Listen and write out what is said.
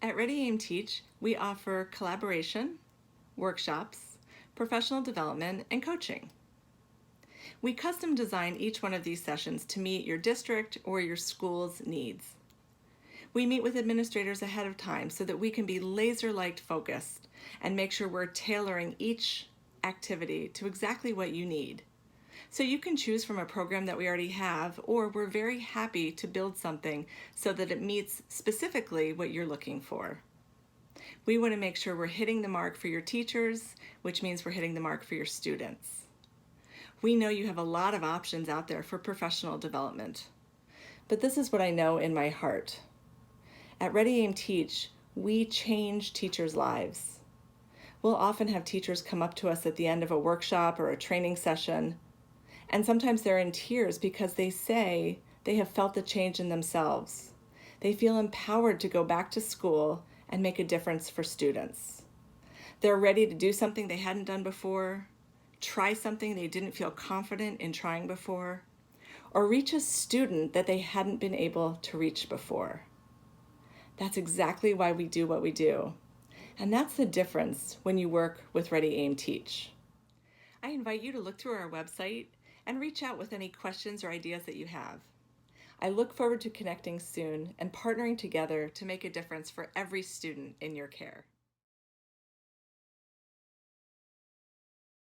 At Ready Aim Teach, we offer collaboration, workshops, professional development, and coaching. We custom design each one of these sessions to meet your district or your school's needs. We meet with administrators ahead of time so that we can be laser-like focused and make sure we're tailoring each activity to exactly what you need. So you can choose from a program that we already have, or we're very happy to build something so that it meets specifically what you're looking for. We want to make sure we're hitting the mark for your teachers, which means we're hitting the mark for your students. We know you have a lot of options out there for professional development, but this is what I know in my heart. At Ready Aim Teach, we change teachers' lives. We'll often have teachers come up to us at the end of a workshop or a training session, and sometimes they're in tears because they say they have felt the change in themselves. They feel empowered to go back to school and make a difference for students. They're ready to do something they hadn't done before, try something they didn't feel confident in trying before, or reach a student that they hadn't been able to reach before. That's exactly why we do what we do. And that's the difference when you work with Ready Aim Teach. I invite you to look through our website and reach out with any questions or ideas that you have. I look forward to connecting soon and partnering together to make a difference for every student in your care.